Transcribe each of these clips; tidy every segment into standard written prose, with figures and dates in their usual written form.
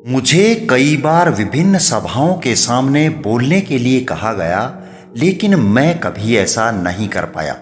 मुझे कई बार विभिन्न सभाओं के सामने बोलने के लिए कहा गया, लेकिन मैं कभी ऐसा नहीं कर पाया।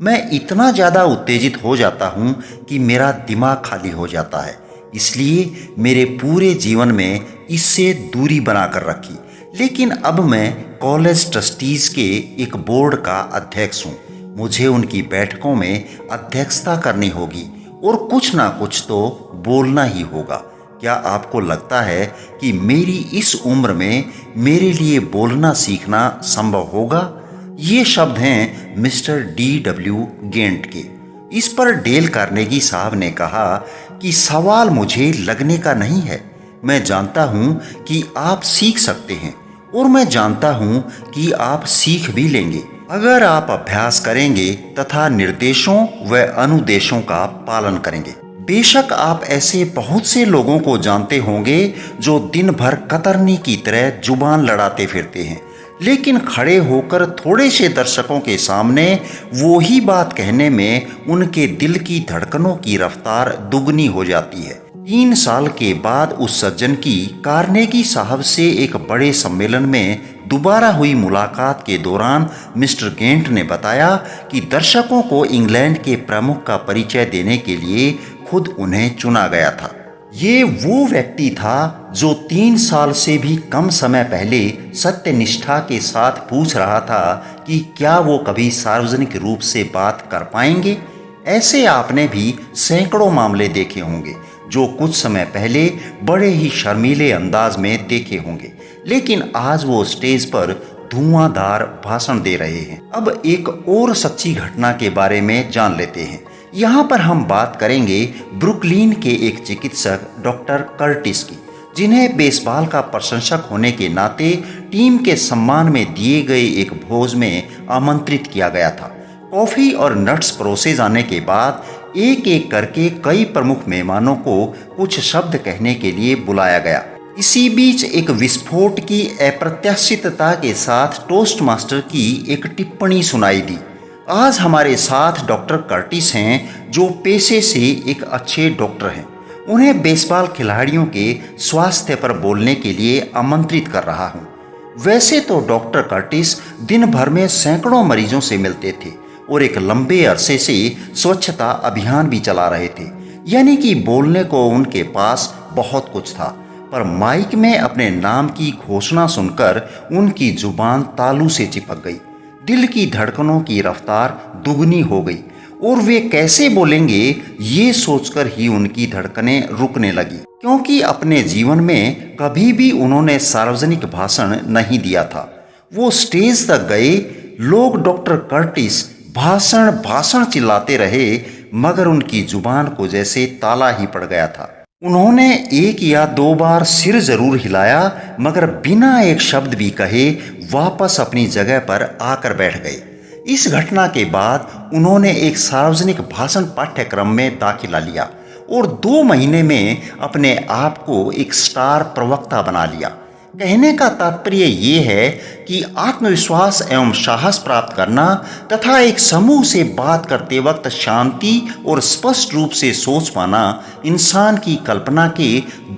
मैं इतना ज़्यादा उत्तेजित हो जाता हूँ कि मेरा दिमाग खाली हो जाता है। इसलिए मेरे पूरे जीवन में इससे दूरी बनाकर रखी। लेकिन अब मैं कॉलेज ट्रस्टीज़ के एक बोर्ड का अध्यक्ष हूँ। मुझे उनकी बैठकों में अध्यक्षता करनी होगी और कुछ ना कुछ तो बोलना ही होगा। क्या आपको लगता है कि मेरी इस उम्र में मेरे लिए बोलना सीखना संभव होगा? ये शब्द हैं मिस्टर D.W. गेंट के। इस पर डेल कार्नेगी साहब ने कहा कि सवाल मुझे लगने का नहीं है। मैं जानता हूँ कि आप सीख सकते हैं और मैं जानता हूँ कि आप सीख भी लेंगे अगर आप अभ्यास करेंगे तथा निर्देशों व अनुदेशों का पालन करेंगे। बेशक आप ऐसे बहुत से लोगों को जानते होंगे जो दिन भर कतरनी की तरह जुबान लड़ाते फिरते हैं, लेकिन खड़े होकर थोड़े से दर्शकों के सामने वो ही बात कहने में उनके दिल की धड़कनों की रफ्तार दुगनी हो जाती है। 3 साल के बाद उस सज्जन की कार्नेगी साहब से एक बड़े सम्मेलन में दोबारा हुई मुलाकात के दौरान मिस्टर गेंट ने बताया कि दर्शकों को इंग्लैंड के प्रमुख का परिचय देने के लिए खुद उन्हें चुना गया था। ये वो व्यक्ति था जो 3 साल से भी कम समय पहले सत्यनिष्ठा के साथ पूछ रहा था कि क्या वो कभी सार्वजनिक रूप से बात कर पाएंगे। ऐसे आपने भी सैकड़ों मामले देखे होंगे जो कुछ समय पहले बड़े ही शर्मीले अंदाज में देखे होंगे, लेकिन आज वो स्टेज पर धुआंधार भाषण दे रहे हैं। अब एक और सच्ची घटना के बारे में जान लेते हैं। यहाँ पर हम बात करेंगे ब्रुकलिन के एक चिकित्सक डॉक्टर कर्टिस की, जिन्हें बेसबॉल का प्रशंसक होने के नाते टीम के सम्मान में दिए गए एक भोज में आमंत्रित किया गया था। कॉफ़ी और नट्स परोसे जाने के बाद एक एक करके कई प्रमुख मेहमानों को कुछ शब्द कहने के लिए बुलाया गया। इसी बीच एक विस्फोट की अप्रत्याशितता के साथ टोस्ट मास्टर की एक टिप्पणी सुनाई दी। आज हमारे साथ डॉक्टर कर्टिस हैं, जो पेशे से एक अच्छे डॉक्टर हैं। उन्हें बेसबॉल खिलाड़ियों के स्वास्थ्य पर बोलने के लिए आमंत्रित कर रहा हूँ। वैसे तो डॉक्टर कर्टिस दिन भर में सैकड़ों मरीजों से मिलते थे और एक लंबे अरसे से स्वच्छता अभियान भी चला रहे थे, यानी कि बोलने को उनके पास बहुत कुछ था। पर माइक में अपने नाम की घोषणा सुनकर उनकी जुबान तालू से चिपक गई। दिल की धड़कनों की रफ्तार दुगनी हो गई और वे कैसे बोलेंगे ये सोचकर ही उनकी धड़कनें रुकने लगी, क्योंकि अपने जीवन में कभी भी उन्होंने सार्वजनिक भाषण नहीं दिया था। वो स्टेज तक गए, लोग डॉक्टर कर्टिस भाषण भाषण चिल्लाते रहे, मगर उनकी जुबान को जैसे ताला ही पड़ गया था। उन्होंने 1 या 2 बार सिर जरूर हिलाया, मगर बिना एक शब्द भी कहे वापस अपनी जगह पर आकर बैठ गए। इस घटना के बाद उन्होंने एक सार्वजनिक भाषण पाठ्यक्रम में दाखिला लिया और 2 महीने में अपने आप को एक स्टार प्रवक्ता बना लिया। कहने का तात्पर्य ये है कि आत्मविश्वास एवं साहस प्राप्त करना तथा एक समूह से बात करते वक्त शांति और स्पष्ट रूप से सोच पाना इंसान की कल्पना के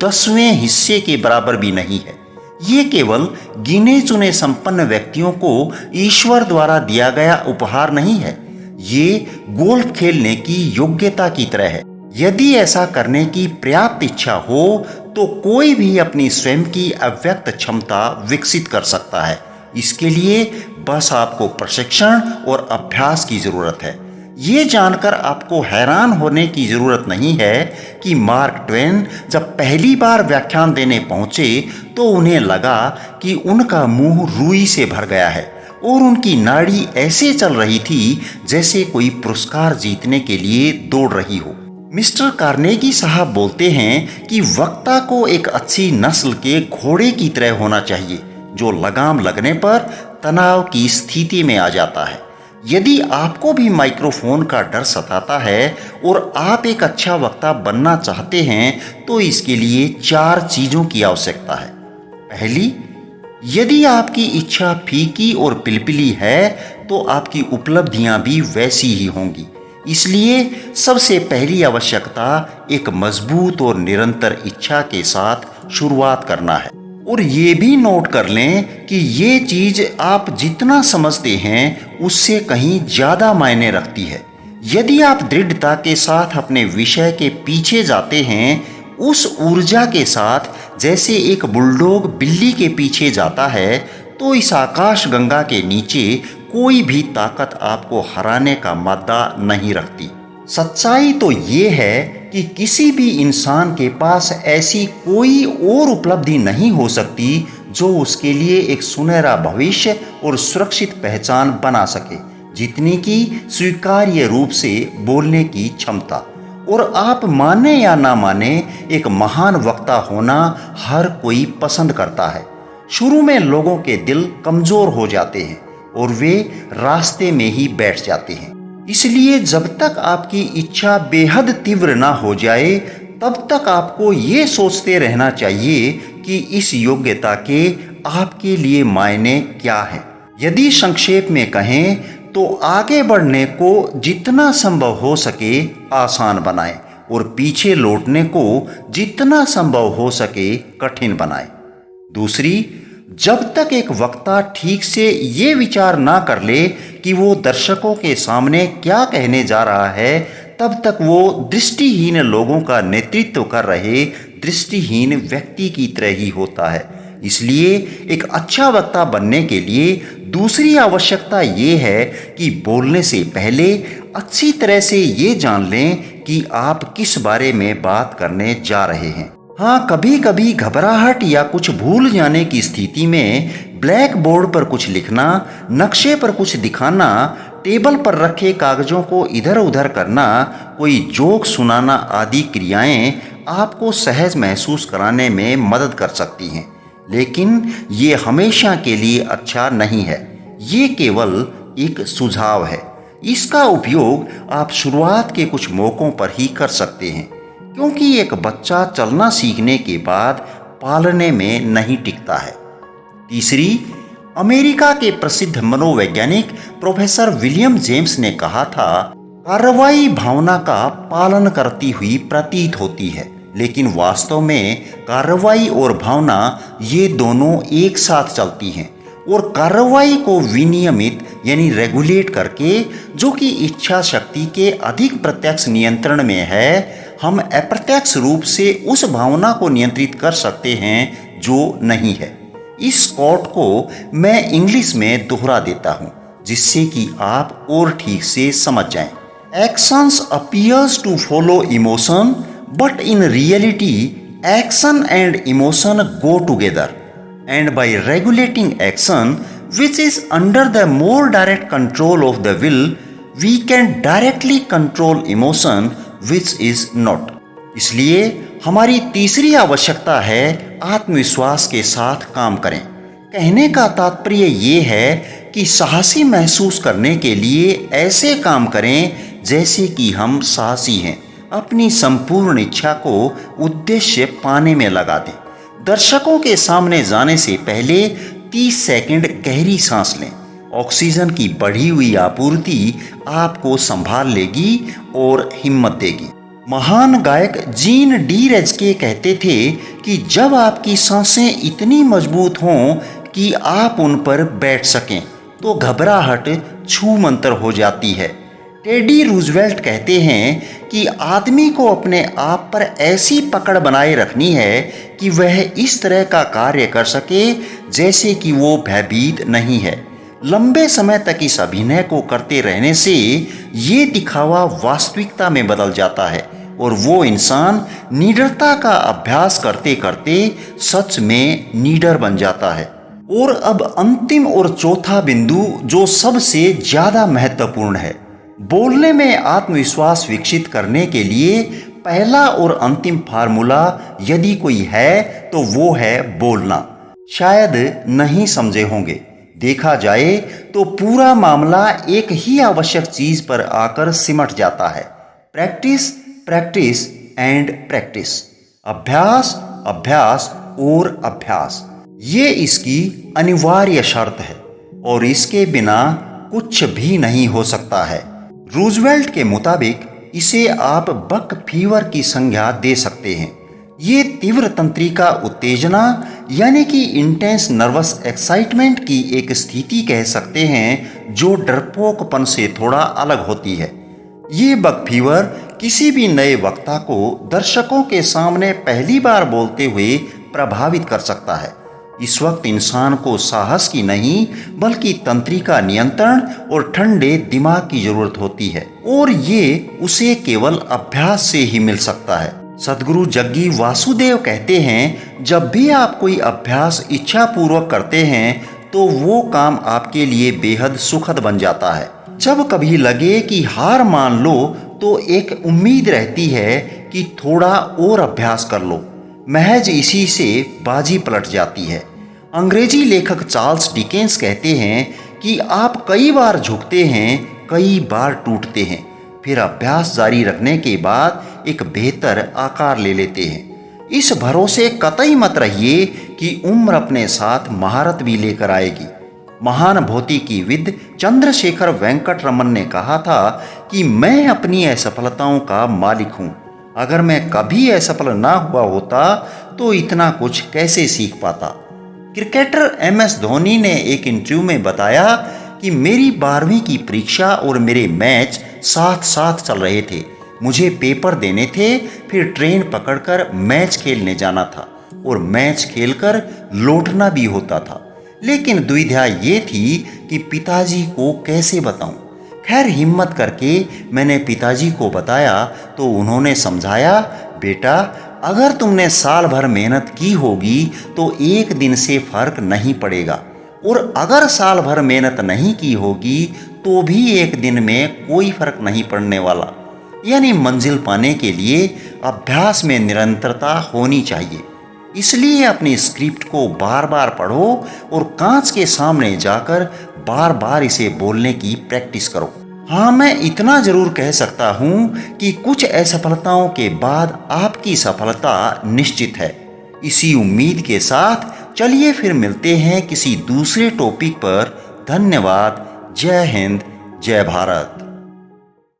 10वें हिस्से के बराबर भी नहीं है। ये केवल गिने चुने संपन्न व्यक्तियों को ईश्वर द्वारा दिया गया उपहार नहीं है। ये गोल्फ खेलने की योग्यता की तरह है। यदि ऐसा करने की पर्याप्त इच्छा हो तो कोई भी अपनी स्वयं की अव्यक्त क्षमता विकसित कर सकता है। इसके लिए बस आपको प्रशिक्षण और अभ्यास की जरूरत है। ये जानकर आपको हैरान होने की जरूरत नहीं है कि मार्क ट्वेन जब पहली बार व्याख्यान देने पहुंचे तो उन्हें लगा कि उनका मुंह रुई से भर गया है और उनकी नाड़ी ऐसे चल रही थी जैसे कोई पुरस्कार जीतने के लिए दौड़ रही हो। मिस्टर कार्नेगी साहब बोलते हैं कि वक्ता को एक अच्छी नस्ल के घोड़े की तरह होना चाहिए, जो लगाम लगने पर तनाव की स्थिति में आ जाता है। यदि आपको भी माइक्रोफोन का डर सताता है और आप एक अच्छा वक्ता बनना चाहते हैं तो इसके लिए 4 चीज़ों की आवश्यकता है। पहली, यदि आपकी इच्छा फीकी और पिलपिली है तो आपकी उपलब्धियां भी वैसी ही होंगी। इसलिए सबसे पहली आवश्यकता एक मजबूत और निरंतर इच्छा के साथ शुरुआत करना है। और ये भी नोट कर लें कि ये चीज आप जितना समझते हैं उससे कहीं ज्यादा मायने रखती है। यदि आप दृढ़ता के साथ अपने विषय के पीछे जाते हैं, उस ऊर्जा के साथ जैसे एक बुलडॉग बिल्ली के पीछे जाता है, तो इस आकाश गंगा के नीचे कोई भी ताकत आपको हराने का मादा नहीं रखती। सच्चाई तो ये है कि किसी भी इंसान के पास ऐसी कोई और उपलब्धि नहीं हो सकती जो उसके लिए एक सुनहरा भविष्य और सुरक्षित पहचान बना सके, जितनी कि स्वीकार्य रूप से बोलने की क्षमता। और आप माने या ना माने, एक महान वक्ता होना हर कोई पसंद करता है। शुरू में लोगों के दिल कमजोर हो जाते हैं और वे रास्ते में ही बैठ जाते हैं। इसलिए जब तक आपकी इच्छा बेहद तीव्र ना हो जाए, तब तक आपको ये सोचते रहना चाहिए कि इस योग्यता के आपके लिए मायने क्या है। यदि संक्षेप में कहें तो आगे बढ़ने को जितना संभव हो सके आसान बनाएं और पीछे लौटने को जितना संभव हो सके कठिन बनाएं। दूसरी, जब तक एक वक्ता ठीक से ये विचार ना कर ले कि वो दर्शकों के सामने क्या कहने जा रहा है, तब तक वो दृष्टिहीन लोगों का नेतृत्व कर रहे दृष्टिहीन व्यक्ति की तरह ही होता है। इसलिए एक अच्छा वक्ता बनने के लिए दूसरी आवश्यकता ये है कि बोलने से पहले अच्छी तरह से ये जान लें कि आप किस बारे में बात करने जा रहे हैं। हाँ, कभी कभी घबराहट या कुछ भूल जाने की स्थिति में ब्लैक बोर्ड पर कुछ लिखना, नक्शे पर कुछ दिखाना, टेबल पर रखे कागजों को इधर उधर करना, कोई जोक सुनाना आदि क्रियाएं आपको सहज महसूस कराने में मदद कर सकती हैं। लेकिन ये हमेशा के लिए अच्छा नहीं है। ये केवल एक सुझाव है। इसका उपयोग आप शुरुआत के कुछ मौकों पर ही कर सकते हैं, क्योंकि एक बच्चा चलना सीखने के बाद पालने में नहीं टिकता है। तीसरी, अमेरिका के प्रसिद्ध मनोवैज्ञानिक प्रोफेसर विलियम जेम्स ने कहा था, कार्रवाई भावना का पालन करती हुई प्रतीत होती है, लेकिन वास्तव में कार्रवाई और भावना ये दोनों एक साथ चलती हैं। और कार्रवाई को विनियमित यानी रेगुलेट करके, जो कि इच्छा शक्ति के अधिक प्रत्यक्ष नियंत्रण में है, हम अप्रत्यक्ष रूप से उस भावना को नियंत्रित कर सकते हैं जो नहीं है। इस कोट को मैं इंग्लिश में दोहरा देता हूं, जिससे कि आप और ठीक से समझ जाएं। Actions appears to follow emotion, but in reality action and emotion go together, and by regulating action which is under the more direct control of the will, we can directly control emotion which is not. इसलिए हमारी तीसरी आवश्यकता है आत्मविश्वास के साथ काम करें। कहने का तात्पर्य ये है कि साहसी महसूस करने के लिए ऐसे काम करें जैसे कि हम साहसी हैं। अपनी संपूर्ण इच्छा को उद्देश्य पाने में लगा दें। दर्शकों के सामने जाने से पहले 30 सेकंड गहरी सांस लें। ऑक्सीजन की बढ़ी हुई आपूर्ति आपको संभाल लेगी और हिम्मत देगी। महान गायक जीन डी रेज़्के कहते थे कि जब आपकी सांसें इतनी मजबूत हों कि आप उन पर बैठ सकें, तो घबराहट छूमंतर हो जाती है। टेडी रूजवेल्ट कहते हैं कि आदमी को अपने आप पर ऐसी पकड़ बनाए रखनी है कि वह इस तरह का कार्य कर सके जैसे कि वो भयभीत नहीं है। लंबे समय तक इस अभिनय को करते रहने से ये दिखावा वास्तविकता में बदल जाता है और वो इंसान निडरता का अभ्यास करते करते सच में निडर बन जाता है। और अब अंतिम और चौथा बिंदु, जो सबसे ज्यादा महत्वपूर्ण है। बोलने में आत्मविश्वास विकसित करने के लिए पहला और अंतिम फार्मूला यदि कोई है तो वो है बोलना। शायद नहीं समझे होंगे। देखा जाए तो पूरा मामला एक ही आवश्यक चीज पर आकर सिमट जाता है, प्रैक्टिस, प्रैक्टिस एंड प्रैक्टिस। अभ्यास, अभ्यास और अभ्यास, ये इसकी अनिवार्य शर्त है और इसके बिना कुछ भी नहीं हो सकता है। रूजवेल्ट के मुताबिक इसे आप बक फीवर की संज्ञा दे सकते हैं। ये तीव्र तंत्रिका उत्तेजना यानी कि इंटेंस नर्वस एक्साइटमेंट की एक स्थिति कह सकते हैं जो डरपोकपन से थोड़ा अलग होती है। ये बग फीवर किसी भी नए वक्ता को दर्शकों के सामने पहली बार बोलते हुए प्रभावित कर सकता है। इस वक्त इंसान को साहस की नहीं बल्कि तंत्रिका नियंत्रण और ठंडे दिमाग की जरूरत होती है, और ये उसे केवल अभ्यास से ही मिल सकता है। सद्गुरु जग्गी वासुदेव कहते हैं, जब भी आप कोई अभ्यास इच्छा पूर्वक करते हैं तो वो काम आपके लिए बेहद सुखद बन जाता है। जब कभी लगे कि हार मान लो तो एक उम्मीद रहती है कि थोड़ा और अभ्यास कर लो। महज इसी से बाजी पलट जाती है। अंग्रेजी लेखक चार्ल्स डिकेंस कहते हैं कि आप कई बार झुकते हैं, कई बार टूटते हैं, फिर अभ्यास जारी रखने के बाद एक बेहतर आकार ले लेते हैं। इस भरोसे कतई मत रहिए कि उम्र अपने साथ महारत भी लेकर आएगी। महान भौतिकीविद चंद्रशेखर वेंकट रमन ने कहा था कि मैं अपनी असफलताओं का मालिक हूँ। अगर मैं कभी असफल ना हुआ होता तो इतना कुछ कैसे सीख पाता। क्रिकेटर MS धोनी ने एक इंटरव्यू में बताया कि मेरी 12वीं की परीक्षा और मेरे मैच साथ साथ चल रहे थे। मुझे पेपर देने थे, फिर ट्रेन पकड़कर मैच खेलने जाना था और मैच खेलकर लौटना भी होता था। लेकिन दुविधा ये थी कि पिताजी को कैसे बताऊं। खैर हिम्मत करके मैंने पिताजी को बताया तो उन्होंने समझाया, बेटा अगर तुमने साल भर मेहनत की होगी तो एक दिन से फर्क नहीं पड़ेगा, और अगर साल भर मेहनत नहीं की होगी तो भी एक दिन में कोई फर्क नहीं पड़ने वाला। यानी मंजिल पाने के लिए अभ्यास में निरंतरता होनी चाहिए। इसलिए अपनी स्क्रिप्ट को बार बार पढ़ो और कांच के सामने जाकर बार बार इसे बोलने की प्रैक्टिस करो। हाँ, मैं इतना जरूर कह सकता हूँ कि कुछ असफलताओं के बाद आपकी सफलता निश्चित है। इसी उम्मीद के साथ चलिए फिर मिलते हैं किसी दूसरे टॉपिक पर। धन्यवाद। जय हिंद, जय भारत।